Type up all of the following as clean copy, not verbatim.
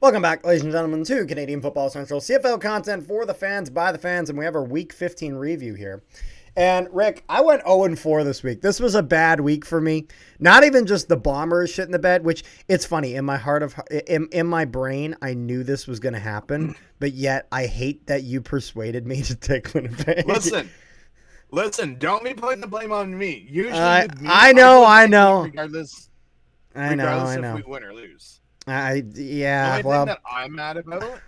Welcome back, ladies and gentlemen, to Canadian Football Central, CFL content for the fans, by the fans, and we have our Week 15 review here. And, Rick, I went 0-4 this week. This was a bad week for me. Not even just the Bombers shit in the bed, which, it's funny, in my brain, I knew this was going to happen, but yet I hate that you persuaded me to take Winnipeg. Listen, don't be putting the blame on me. Usually, I know. Regardless I know. if we win or lose. The only thing that I'm mad about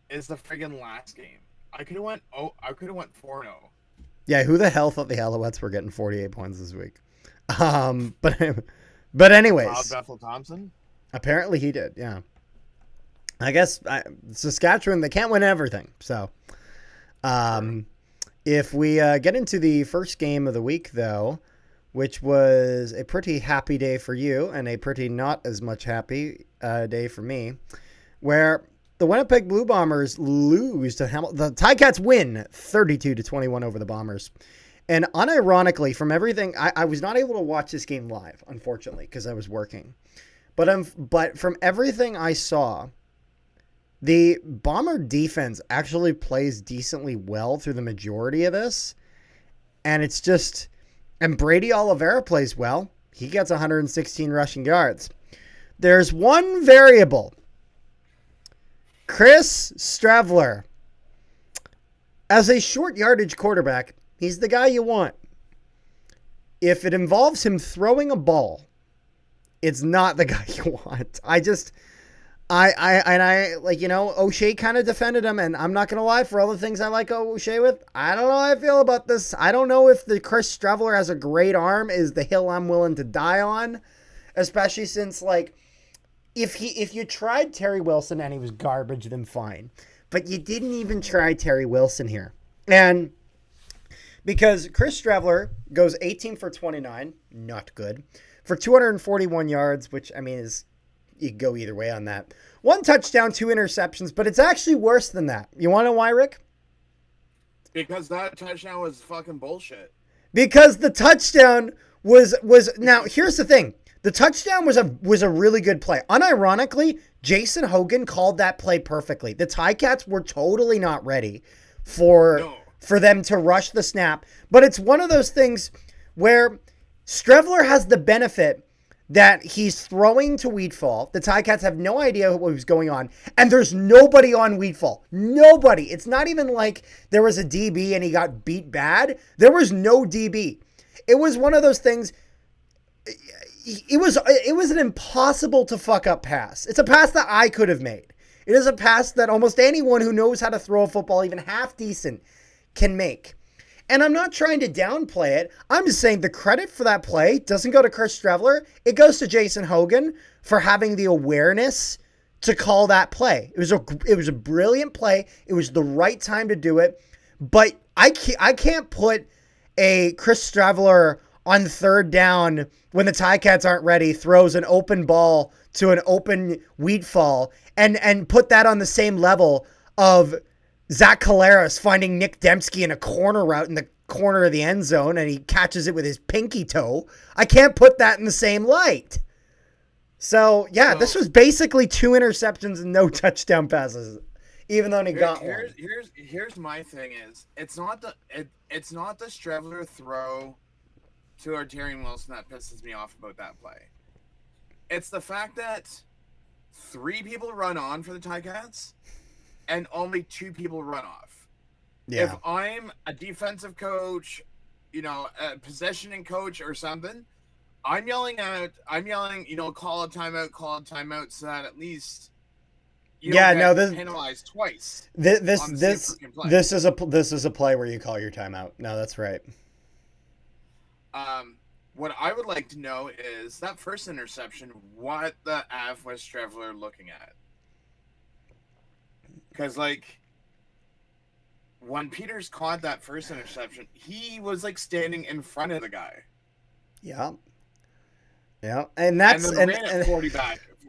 is the friggin' last game. I could have went 4-0. Yeah, who the hell thought the Alouettes were getting 48 points this week? But anyways, Bethel Thompson. Apparently he did. Yeah. I guess Saskatchewan, they can't win everything. So, if we get into the first game of the week, though, which was a pretty happy day for you and a pretty not as much happy day for me, where the Winnipeg Blue Bombers lose to Hamilton. The Ticats win 32-21 over the Bombers. And unironically, from everything, I was not able to watch this game live, unfortunately, because I was working. But from everything I saw, the Bomber defense actually plays decently well through the majority of this. And it's just... And Brady Oliveira plays well. He gets 116 rushing yards. There's one variable. Chris Stravler. As a short yardage quarterback, he's the guy you want. If it involves him throwing a ball, it's not the guy you want. O'Shea kind of defended him, and I'm not going to lie, for all the things I like O'Shea with, I don't know how I feel about this. I don't know if the Chris Stravler has a great arm is the hill I'm willing to die on, especially since, if you tried Terry Wilson and he was garbage, then fine. But you didn't even try Terry Wilson here. And because Chris Stravler goes 18 for 29, not good, for 241 yards, which, you could go either way on that. 1 touchdown, 2 interceptions, but it's actually worse than that. You want to know why, Rick? Because that touchdown was fucking bullshit. Because the touchdown was now here's the thing. The touchdown was a really good play. Unironically, Jason Hogan called that play perfectly. The Ticats were totally not ready for them to rush the snap, but it's one of those things where Stravler has the benefit that he's throwing to Wheatfall. The Ticats have no idea what was going on, and there's nobody on Wheatfall. Nobody. It's not even like there was a DB and he got beat bad. There was no DB. It was one of those things. It was an impossible to fuck up pass. It's a pass that I could have made. It is a pass that almost anyone who knows how to throw a football even half decent can make. And I'm not trying to downplay it. I'm just saying the credit for that play doesn't go to Chris Stravler. It goes to Jason Hogan for having the awareness to call that play. It was a brilliant play. It was the right time to do it. But I can't put a Chris Stravler on third down when the Ticats aren't ready, throws an open ball to an open Wheatfall, and put that on the same level of Zach Collaros finding Nick Dembski in a corner route in the corner of the end zone, and he catches it with his pinky toe. I can't put that in the same light. So, yeah, this was basically 2 interceptions and no touchdown passes, even though he got one. Here's my thing is, it's not the Stravler throw to Arturian Wilson that pisses me off about that play. It's the fact that 3 people run on for the Ticats, and only 2 people run off. Yeah. If I'm a defensive coach, a positioning coach or something, I'm yelling, call a timeout so that at least you don't get penalized twice. This is a play where you call your timeout. No, that's right. What I would like to know is that first interception, what the F was Stravler looking at? Because, when Peters caught that first interception, he was, standing in front of the guy. Yeah. Yeah. And that's... And then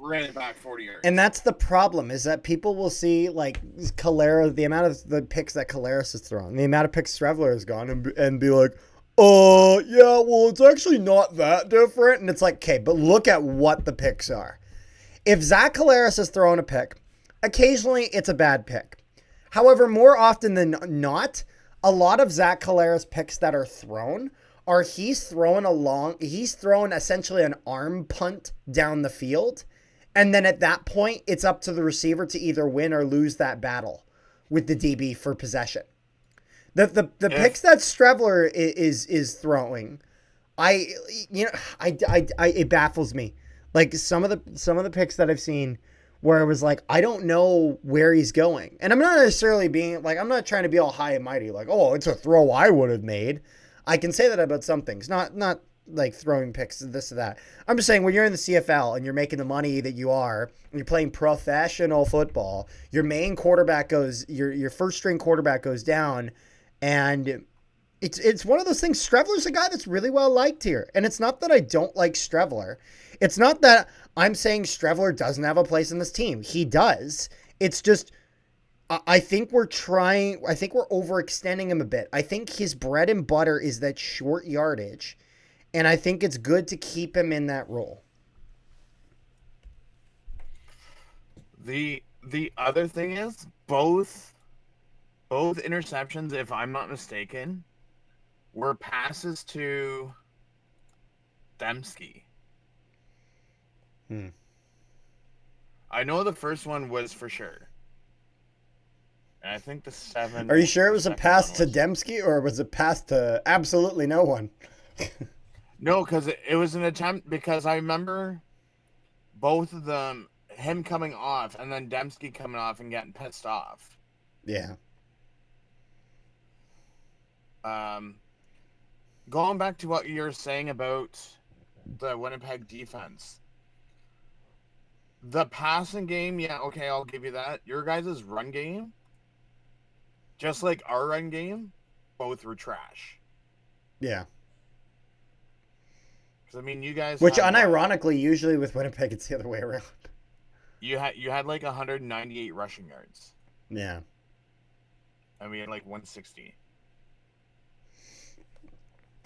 ran it back 40 yards. And that's the problem, is that people will see, Collaros, the amount of the picks that Collaros has thrown, the amount of picks Stravler has gone, and be like, Yeah, well, it's actually not that different. And it's like, okay, but look at what the picks are. If Zach Collaros is throwing a pick, occasionally it's a bad pick. However, more often than not, a lot of Zach Collaros picks that are thrown are he's throwing essentially an arm punt down the field. And then at that point, it's up to the receiver to either win or lose that battle with the DB for possession. The picks that Strevler is throwing, it baffles me. Like some of the picks that I've seen where it was like, I don't know where he's going. And I'm not necessarily being like, I'm not trying to be all high and mighty, like, oh, it's a throw I would have made. I can say that about some things, not like throwing picks, this or that. I'm just saying when you're in the CFL and you're making the money that you are, and you're playing professional football, your main quarterback your first string quarterback goes down, and it's one of those things. Strevler's a guy that's really well liked here. And it's not that I don't like Strevler. It's not that I'm saying Strevler doesn't have a place in this team. He does. It's just, I think we're overextending him a bit. I think his bread and butter is that short yardage. And I think it's good to keep him in that role. The other thing is both interceptions, if I'm not mistaken, were passes to Dembski. I know the first one was for sure. And I think the 7... Are you sure it was a pass to Dembski or was it pass to absolutely no one? No, because it was an attempt, because I remember both of them, him coming off and then Dembski coming off and getting pissed off. Yeah. Going back to what you're saying about the Winnipeg defense. The passing game, yeah, okay, I'll give you that. Your guys' run game, just like our run game, both were trash. Yeah. Because, I mean, you guys... Which, unironically, usually with Winnipeg, it's the other way around. You had like 198 rushing yards. Yeah. And we had like 160.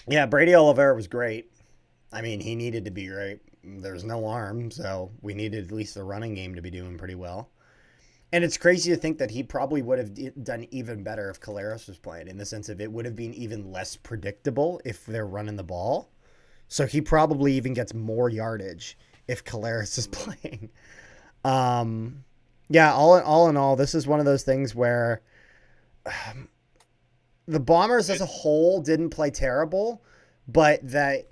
Yeah, Brady Oliveira was great. I mean, he needed to be great. There's no arm, so we needed at least the running game to be doing pretty well. And it's crazy to think that he probably would have done even better if Collaros was playing, in the sense of it would have been even less predictable if they're running the ball. So he probably even gets more yardage if Collaros is playing. Yeah, all in all, this is one of those things where the Bombers as a whole didn't play terrible, but that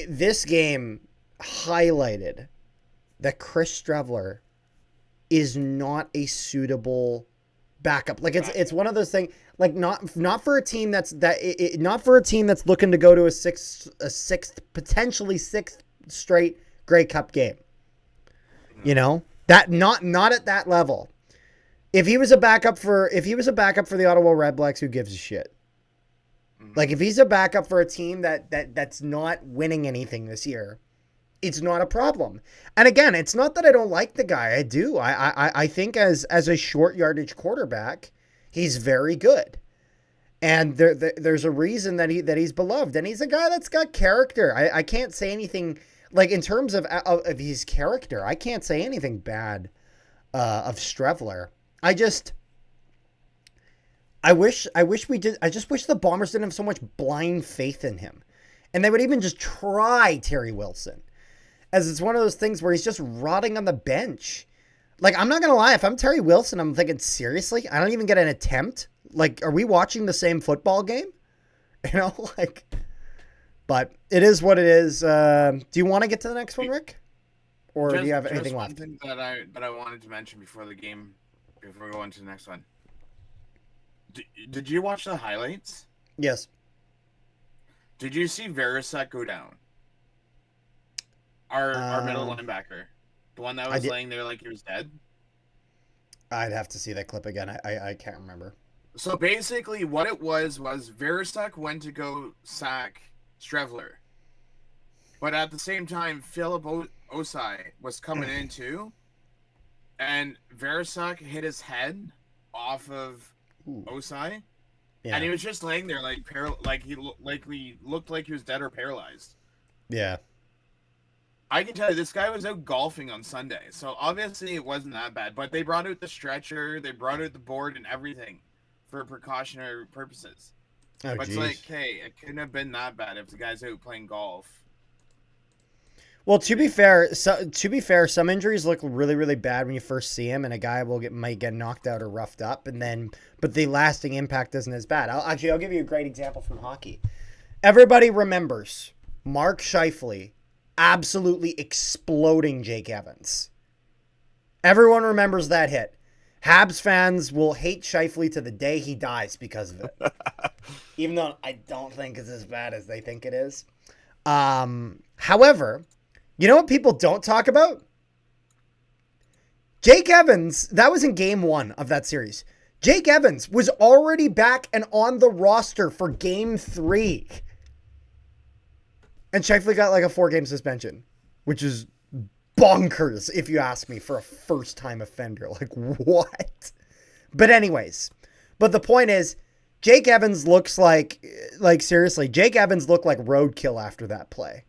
this game highlighted that Chris Strevler is not a suitable backup. Like it's one of those things. Like not for a team that's looking to go to a sixth potentially sixth straight Grey Cup game. You know, that not at that level. If he was a backup for the Ottawa Redblacks, who gives a shit? Like if he's a backup for a team that's not winning anything this year, it's not a problem. And again, it's not that I don't like the guy. I do. I think as a short yardage quarterback, he's very good. And there's a reason that he's beloved, and he's a guy that's got character. I can't say anything like in terms of his character. I can't say anything bad of Strevler. I just wish we did. I just wish the Bombers didn't have so much blind faith in him, and they would even just try Terry Wilson, as it's one of those things where he's just rotting on the bench. Like, I'm not gonna lie, if I'm Terry Wilson, I'm thinking, seriously, I don't even get an attempt. Like, are we watching the same football game? You know, like. But it is what it is. Do you want to get to the next one, Rick, or do you have anything left? One thing that I wanted to mention before the game, before we go on to the next one. Did you watch the highlights? Yes. Did you see Verisak go down? Our middle linebacker. The one that was laying there like he was dead? I'd have to see that clip again. I can't remember. So basically what it was Verisak went to go sack Strevler. But at the same time, Philip Osai was coming in too. And Verisak hit his head off of Osai, and Yeah. he was just laying there like he looked like he was dead or paralyzed. Yeah. I can tell you, this guy was out golfing on Sunday, so obviously it wasn't that bad. But they brought out the stretcher, they brought out the board and everything for precautionary purposes. Oh, But it's like, jeez. hey, it couldn't have been that bad if the guy's out playing golf. Well, to be fair, some injuries look really, really bad when you first see them, and a guy might get knocked out or roughed up, but the lasting impact isn't as bad. I'll give you a great example from hockey. Everybody remembers Mark Scheifele absolutely exploding Jake Evans. Everyone remembers that hit. Habs fans will hate Scheifele to the day he dies because of it. Even though I don't think it's as bad as they think it is. However, you know what people don't talk about? Jake Evans, that was in game 1 of that series. Jake Evans was already back and on the roster for game 3. And Scheifele got like a 4-game suspension, which is bonkers if you ask me for a first-time offender. Like, what? But anyways, the point is, Jake Evans looks like seriously, Jake Evans looked like roadkill after that play.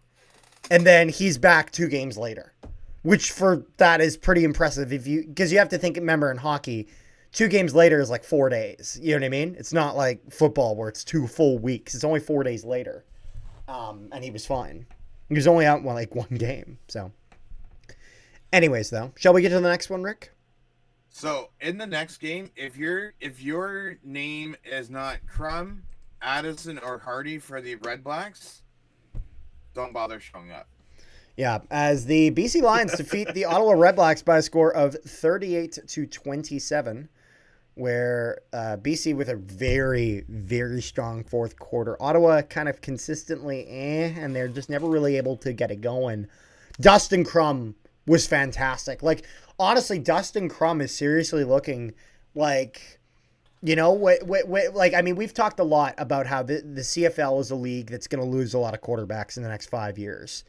And then he's back 2 games later, which for that is pretty impressive because you have to think, remember in hockey, 2 games later is like 4 days. You know what I mean? It's not like football where it's 2 full weeks. It's only 4 days later. And he was fine. He was only out like 1 game. So anyways, though, shall we get to the next one, Rick? So in the next game, if your name is not Crum, Addison, or Hardy for the Red Blacks, don't bother showing up. Yeah, as the BC Lions defeat the Ottawa Red Blacks by a score of 38-27, where BC with a very, very strong fourth quarter. Ottawa kind of consistently and they're just never really able to get it going. Dustin Crum was fantastic. Like, honestly, Dustin Crum is seriously looking like, you know, like, I mean, we've talked a lot about how the CFL is a league that's going to lose a lot of quarterbacks in the next 5 years.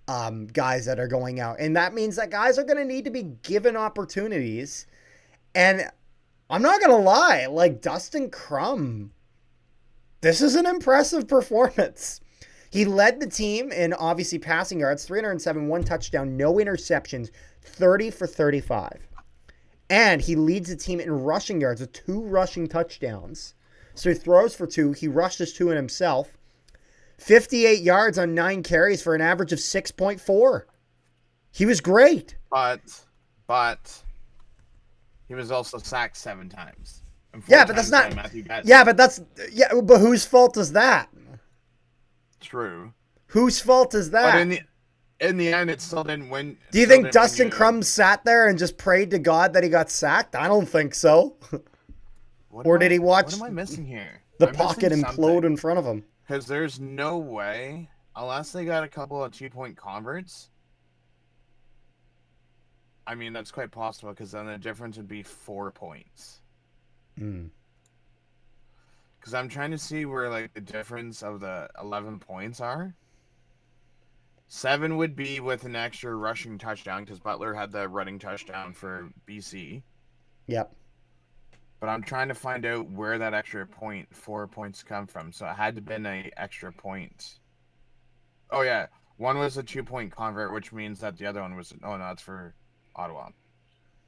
Guys that are going out. And that means that guys are going to need to be given opportunities. And I'm not going to lie, like Dustin Crum, this is an impressive performance. He led the team in obviously passing yards, 307, 1 touchdown, no interceptions, 30 for 35. And he leads the team in rushing yards with 2 rushing touchdowns. So he throws for 2. He rushes 2 in himself. 58 yards on 9 carries for an average of 6.4. He was great. But he was also sacked 7 times. Yeah, but that's not. But whose fault is that? True. Whose fault is that? But in the end, it still didn't win. Do you think Dustin Crum sat there and just prayed to God that he got sacked? I don't think so. Or did he watch? What am I missing here? The pocket implode in front of him. Because there's no way, unless they got a couple of 2-point converts. I mean, that's quite possible because then the difference would be 4 points. Because I'm trying to see where like the difference of the 11 points are. 7 would be with an extra rushing touchdown because Butler had the running touchdown for BC. Yep. But I'm trying to find out where that extra 4 points come from. So it had to have been an extra point. Oh, yeah. One was a 2-point convert, which means that the other one was... Oh, no, it's for Ottawa.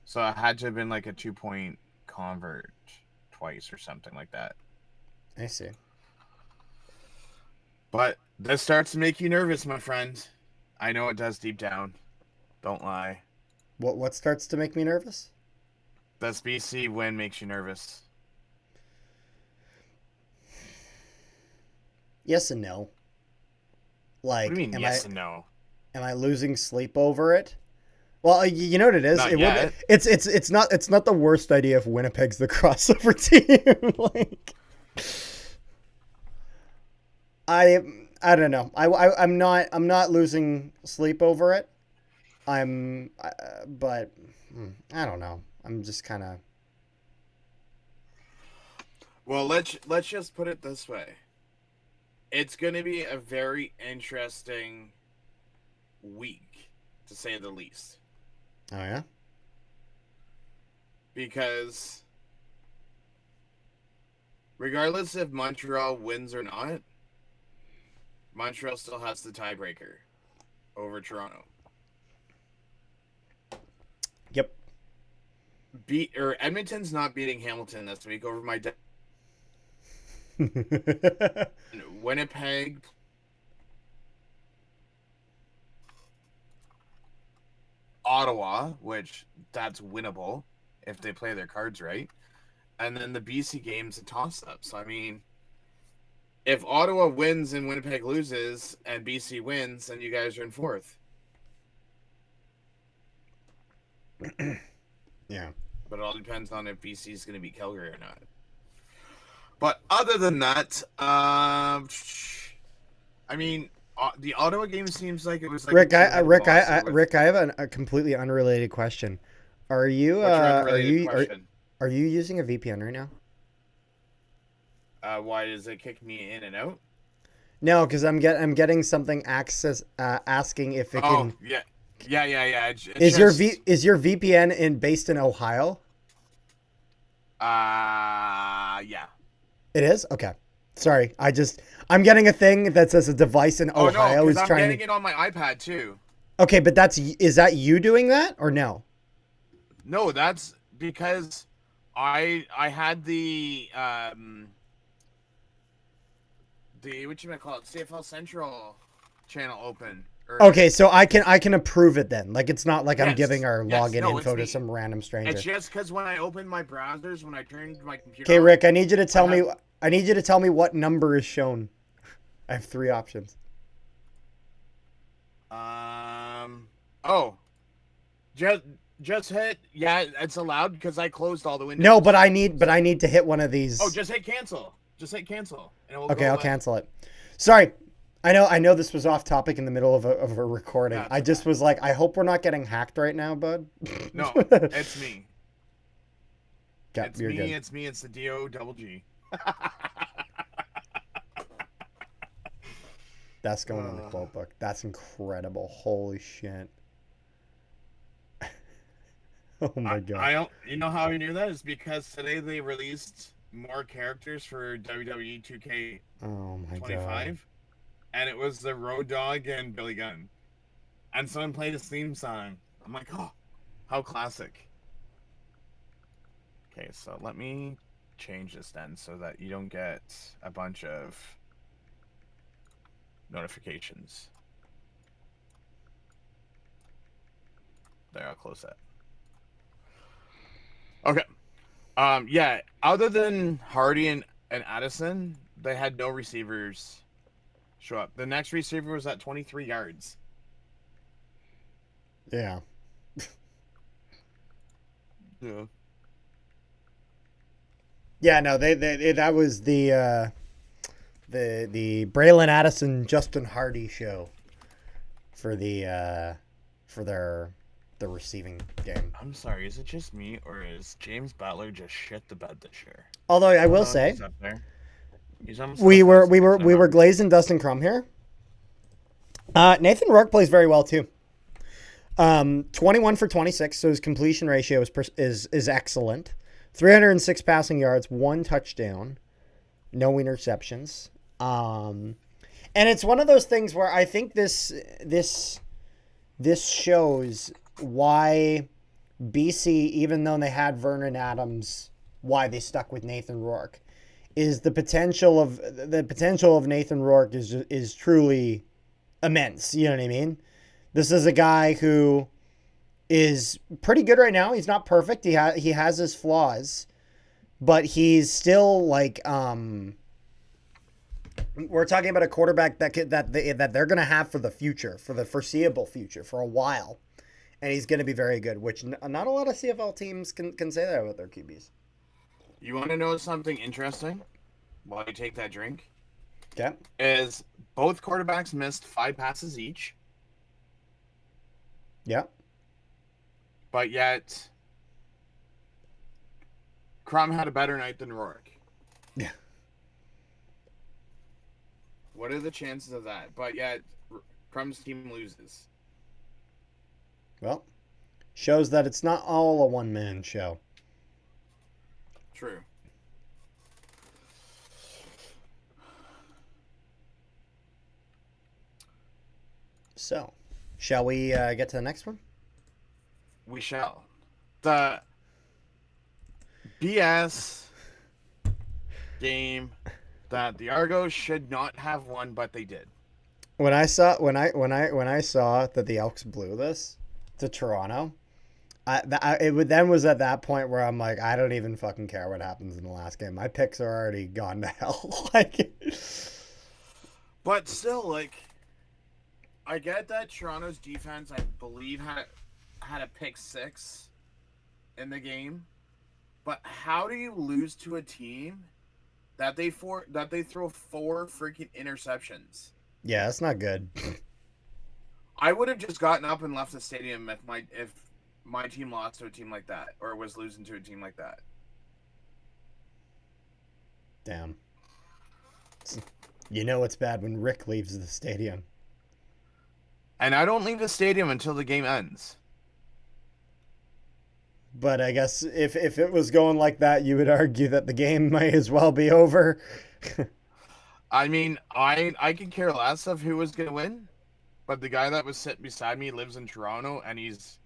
So it had to have been like a 2-point convert twice or something like that. I see. But this starts to make you nervous, my friend. I know it does deep down. Don't lie. What starts to make me nervous? This BC win makes you nervous. Yes and no. Like, what do you mean yes and no? Am I losing sleep over it? Well, you know what it is. Not yet. It's not the worst idea if Winnipeg's the crossover team. Like, I don't know. I'm not losing sleep over it. But I don't know. I'm just kind of. Well, let's just put it this way. It's going to be a very interesting week, to say the least. Oh yeah. Because regardless if Montreal wins or not, Montreal still has the tiebreaker over Toronto. Yep. Edmonton's not beating Hamilton this week over my Winnipeg. Ottawa, which that's winnable if they play their cards right. And then the BC game's a toss-up. So, I mean, if Ottawa wins and Winnipeg loses and BC wins, then you guys are in fourth. Yeah. But it all depends on if BC is going to beat Calgary or not. But other than that, I mean, the Ottawa game seems like it was like Rick. I have a completely unrelated question. Are you are you using a VPN right now? Why does it kick me in and out? No, because I'm getting something asking if it can. Yeah. Is your VPN based in Ohio? Yeah. It is? Okay. Sorry. I'm getting a thing that says a device in Ohio no, is I'm trying getting it on my iPad too. Okay, but is that you doing that or no? No, that's because I had the whatchamacallit, CFL Central channel open. Okay, so I can approve it then. Like, it's not like I'm giving our login info to me. some random stranger. It's just because when I opened my browsers, when I turned my computer. Okay, Rick, I need you to tell me. I need you to tell me what number is shown. I have 3 options. Just hit. Yeah, it's allowed because I closed all the windows. No, but I need to hit one of these. Oh, just hit cancel. Just hit cancel. And it will okay, I'll cancel it. Sorry. I know this was off topic in the middle of a recording. I just was like, I hope we're not getting hacked right now, bud. No, it's me. It's me. Good. It's me. It's the DOGG. That's going in the quote book. That's incredible. Holy shit. Oh my god. You know how I knew that is because today they released more characters for WWE 2K. Oh my 25. God. And it was the Road Dogg and Billy Gunn. And someone played his theme song. I'm like, oh, how classic. Okay, so let me change this then so that you don't get a bunch of notifications. There, I'll close that. Okay. Yeah, other than Hardy and Addison, they had no receivers show up. The next receiver was at 23 yards. Yeah. Yeah. Yeah, no, they that was the Braylon Addison Justin Hardy show for the receiving game. I'm sorry, is it just me or is James Butler just shit the bed this year? Although I will say, he's up there. We were glazing Dustin Crum here. Nathan Rourke plays very well too. 21 for 26, so his completion ratio is excellent. 306 passing yards, 1 touchdown, no interceptions. And it's one of those things where I think this shows why BC, even though they had Vernon Adams, why they stuck with Nathan Rourke. Is the potential of Nathan Rourke is truly immense. You know what I mean? This is a guy who is pretty good right now. He's not perfect. He has his flaws, but he's still like we're talking about a quarterback that they're gonna have for the future, for the foreseeable future, for a while, and he's gonna be very good. Which not a lot of CFL teams can say that about their QBs. You want to know something interesting while you take that drink? Yeah. Is both quarterbacks missed 5 passes each. Yeah. But yet, Crum had a better night than Rourke. Yeah. What are the chances of that? But yet, Crum's team loses. Well, shows that it's not all a one-man show. True. So, shall we get to the next one? We shall. The BS game that the Argos should not have won, but they did. When I saw that the Elks blew this to Toronto, then was at that point where I'm like, I don't even fucking care what happens in the last game. My picks are already gone to hell. Like, But still, like, I get that Toronto's defense, I believe, had a pick six in the game. But how do you lose to a team that they throw 4 freaking interceptions? yeah, that's not good. I would have just gotten up and left the stadium if my team lost to a team like that, or was losing to a team like that. Damn. You know it's bad when Rick leaves the stadium. And I don't leave the stadium until the game ends. But I guess if it was going like that, you would argue that the game might as well be over. I mean, I could care less of who was going to win, but the guy that was sitting beside me lives in Toronto, and he's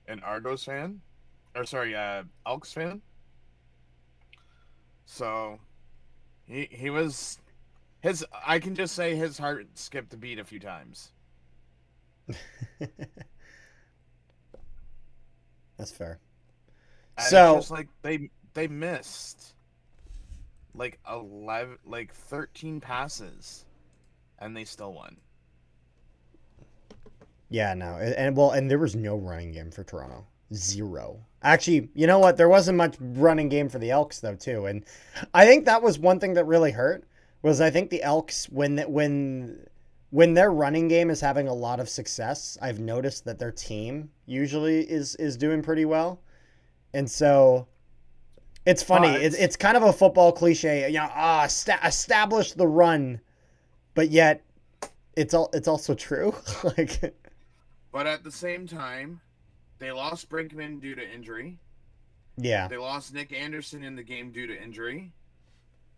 an Argos fan. Or, sorry, Elks fan. So, he was... I can just say his heart skipped a beat a few times. That's fair. And So, it's just like they missed like 13 passes, and they still won. yeah, no. And there was no running game for Toronto. Zero. Actually, you know what? There wasn't much running game for the Elks though, too. And I think that was one thing that really hurt was I think the Elks when their running game is having a lot of success, I've noticed that their team usually is doing pretty well. And so it's funny. But It's kind of a football cliche, you know, establish the run, but yet it's also true. Like, but at the same time, they lost Brinkman due to injury. yeah. They lost Nick Anderson in the game due to injury.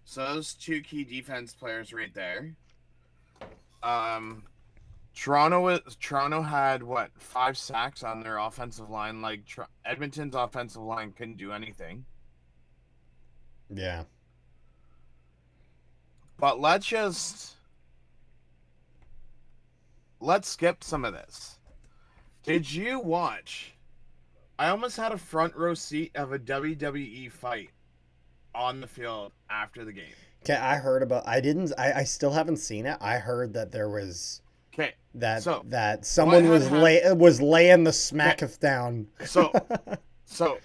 So those 2 key defense players right there. Toronto had what 5 sacks on their offensive line. Like Edmonton's offensive line couldn't do anything. Yeah. But let's skip some of this. Did you watch? I almost had a front row seat of a WWE fight on the field after the game. Okay, I still haven't seen it. I heard that there was Okay. that someone was laying the smack down. So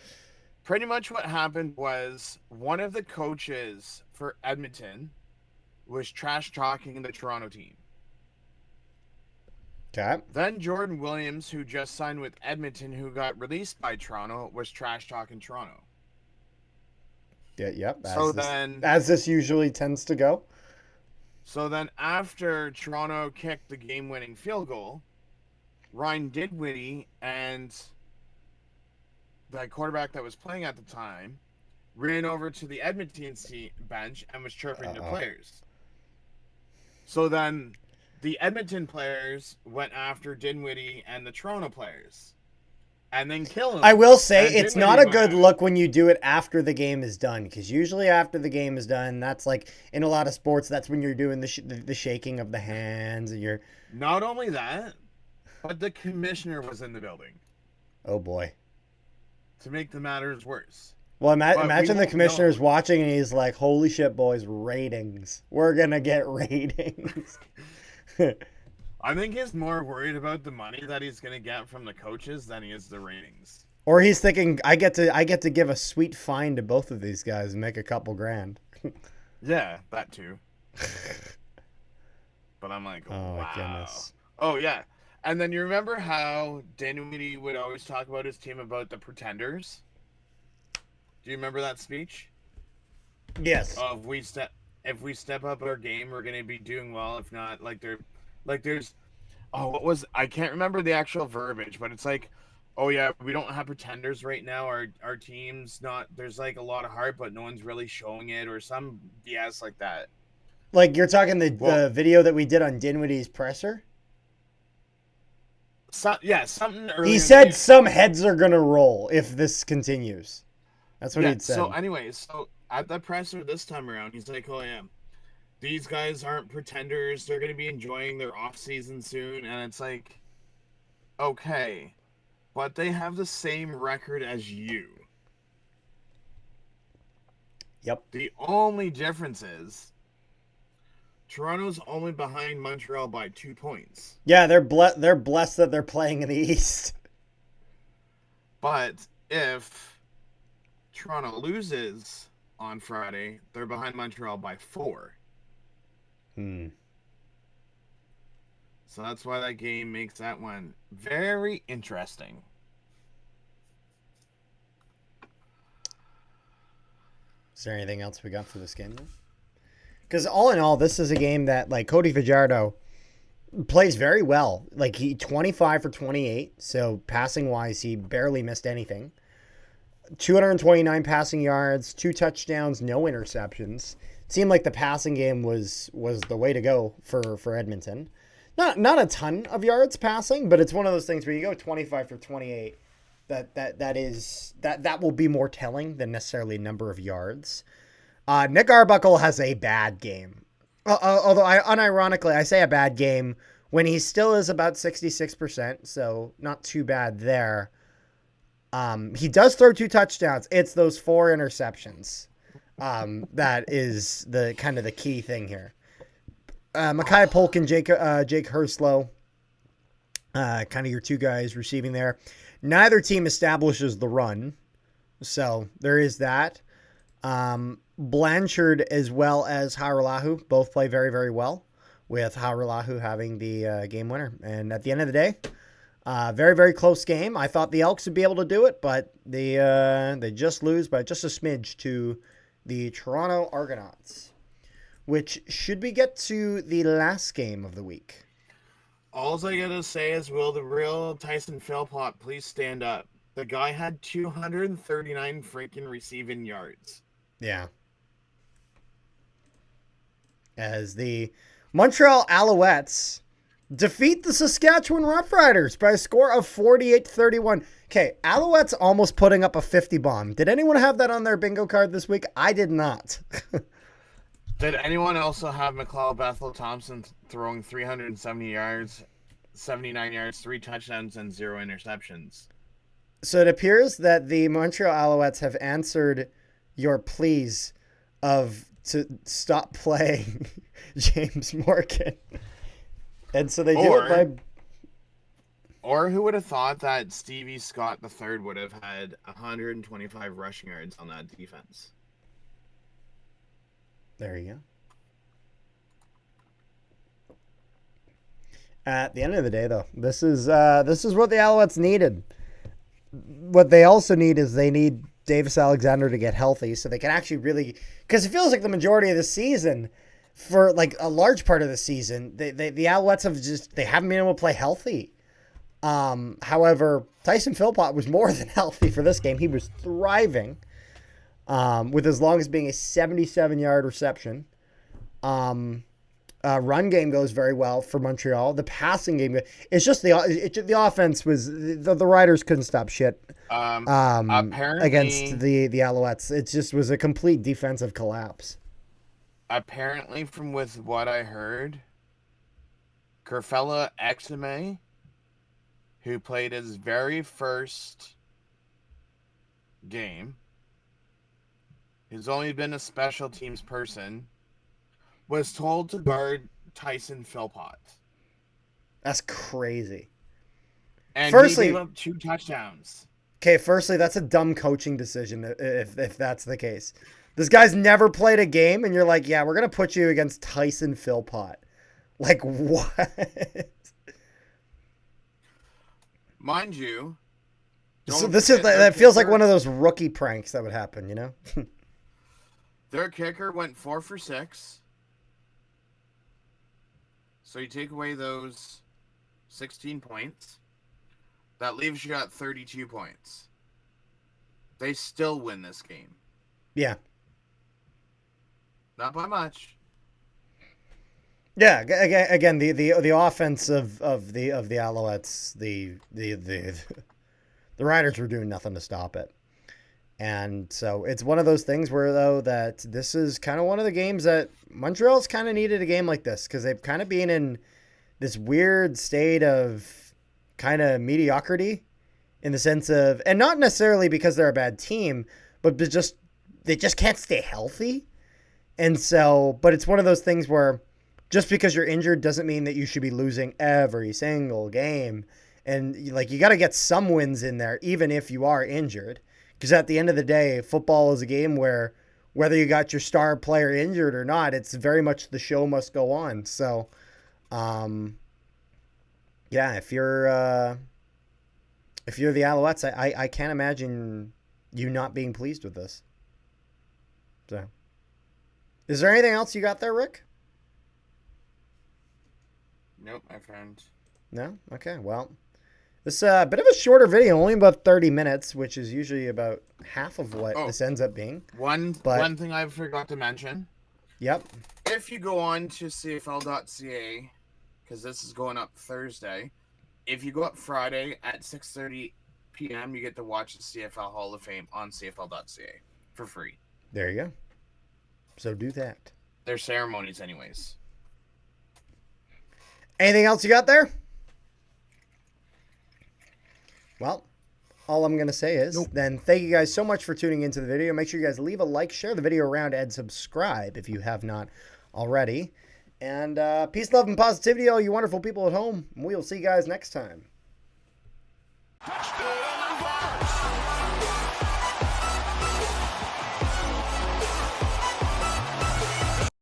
pretty much what happened was one of the coaches for Edmonton was trash talking the Toronto team. Okay. Then Jordan Williams, who just signed with Edmonton, who got released by Toronto, was trash talking Toronto. Yeah, yep. As this usually tends to go. So then after Toronto kicked the game-winning field goal, Ryan Dinwiddie and the quarterback that was playing at the time ran over to the Edmonton bench and was chirping the players. So then the Edmonton players went after Dinwiddie and the Toronto players and then killed him. I will say it's not a good look when you do it after the game is done, because usually after the game is done, that's like in a lot of sports, that's when you're doing the shaking of the hands and you're. Not only that, but the commissioner was in the building. Oh boy. To make the matters worse. Well, imagine the commissioner's watching and he's like, "Holy shit, boys! Ratings. We're gonna get ratings." I think he's more worried about the money that he's gonna get from the coaches than he is the ratings. Or he's thinking, I get to give a sweet fine to both of these guys and make a couple grand. Yeah, that too. But I'm like, oh wow. My goodness. Oh yeah. And then you remember how Dinwiddie would always talk about his team about the pretenders? Do you remember that speech? Yes. If we step up our game, we're gonna be doing well. If not, there's I can't remember the actual verbiage, but it's like, oh yeah, we don't have pretenders right now. Our team's not. There's like a lot of heart, but no one's really showing it, or some BS like that. Like you're talking the video that we did on Dinwiddie's presser? something earlier. He said some heads are gonna roll if this continues. That's what he'd said. So anyway, at the presser this time around, he's like, "Oh yeah, these guys aren't pretenders. They're going to be enjoying their off season soon." And it's like, okay, but they have the same record as you. Yep. The only difference is Toronto's only behind Montreal by 2 points. Yeah, they're blessed that they're playing in the East. But if Toronto loses on Friday, they're behind Montreal by 4. So that's why that game makes that one very interesting. Is there anything else we got for this game? Because all in all, this is a game that, like, Cody Fajardo plays very well. Like, he 25 for 28, so passing-wise, he barely missed anything. 229 passing yards, 2 touchdowns, no interceptions. It seemed like the passing game was the way to go for Edmonton. Not a ton of yards passing, but it's one of those things where you go 25 for 28. That will be more telling than necessarily number of yards. Nick Arbuckle has a bad game. Although unironically, I say a bad game when he still is about 66%, so not too bad there. He does throw 2 touchdowns. It's those 4 interceptions. That is the kind of the key thing here. Mekhi Polk and Jake Herslow, kind of your 2 guys receiving there. Neither team establishes the run, so there is that. Blanchard as well as Haralahu both play very, very well, with Haralahu having the game winner. And at the end of the day, very, very close game. I thought the Elks would be able to do it, but they just lose by just a smidge to the Toronto Argonauts. Which, should we get to the last game of the week? All I gotta say is, will the real Tyson Philpott please stand up? The guy had 239 freaking receiving yards. Yeah. As the Montreal Alouettes defeat the Saskatchewan Roughriders by a score of 48-31. Okay, Alouettes almost putting up a 50 bomb. Did anyone have that on their bingo card this week? I did not. Did anyone also have McLeod Bethel Thompson throwing 370 yards, 79 yards, 3 touchdowns, and 0 interceptions? So it appears that the Montreal Alouettes have answered your pleas to stop playing James Morgan. And so they do it by... Or who would have thought that Stevie Scott III would have had 125 rushing yards on that defense? There you go. At the end of the day, though, this is what the Alouettes needed. What they also need is they need Davis Alexander to get healthy so they can actually really, because it feels like the majority of the season, for like a large part of the season, the Alouettes haven't been able to play healthy. However, Tyson Philpott was more than healthy for this game. He was thriving. With as long as being a 77-yard reception. Run game goes very well for Montreal. The passing game, it's just the offense was, the Riders couldn't stop shit Apparently, against the Alouettes. It just was a complete defensive collapse. Apparently, from with what I heard, Kerfella Exime, who played his very first game, who's only been a special teams person, was told to guard Tyson Philpott. That's crazy. And firstly, he gave up 2 touchdowns. Okay, firstly, that's a dumb coaching decision if that's the case. This guy's never played a game, and you're like, yeah, we're going to put you against Tyson Philpott. Like, what? Mind you, So that feels like one of those rookie pranks that would happen, you know? Their kicker went 4 for 6. So you take away those 16 points. That leaves you at 32 points. They still win this game. Yeah. Not by much. Yeah, again, the offense of the Alouettes, the Riders were doing nothing to stop it. And so it's one of those things where, though, that this is kind of one of the games that Montreal's kind of needed a game like this because they've kind of been in this weird state of kind of mediocrity in the sense of, and not necessarily because they're a bad team, but they just can't stay healthy. And so, but it's one of those things where just because you're injured doesn't mean that you should be losing every single game. And like, you got to get some wins in there, even if you are injured. Because at the end of the day, football is a game where whether you got your star player injured or not, it's very much the show must go on. So, yeah, if you're the Alouettes, I can't imagine you not being pleased with this. So, is there anything else you got there, Rick? Nope, my friend. No? Okay, well, this a bit of a shorter video, only about 30 minutes, which is usually about half of what this ends up being. One thing I forgot to mention. Yep. If you go on to CFL.ca, because this is going up Thursday, if you go up Friday at 6:30 p.m., you get to watch the CFL Hall of Fame on CFL.ca for free. There you go. So do that. They're ceremonies anyways. Anything else you got there? Well, all I'm going to say is then thank you guys so much for tuning into the video. Make sure you guys leave a like, share the video around, and subscribe if you have not already. And peace, love, and positivity, all you wonderful people at home. We will see you guys next time.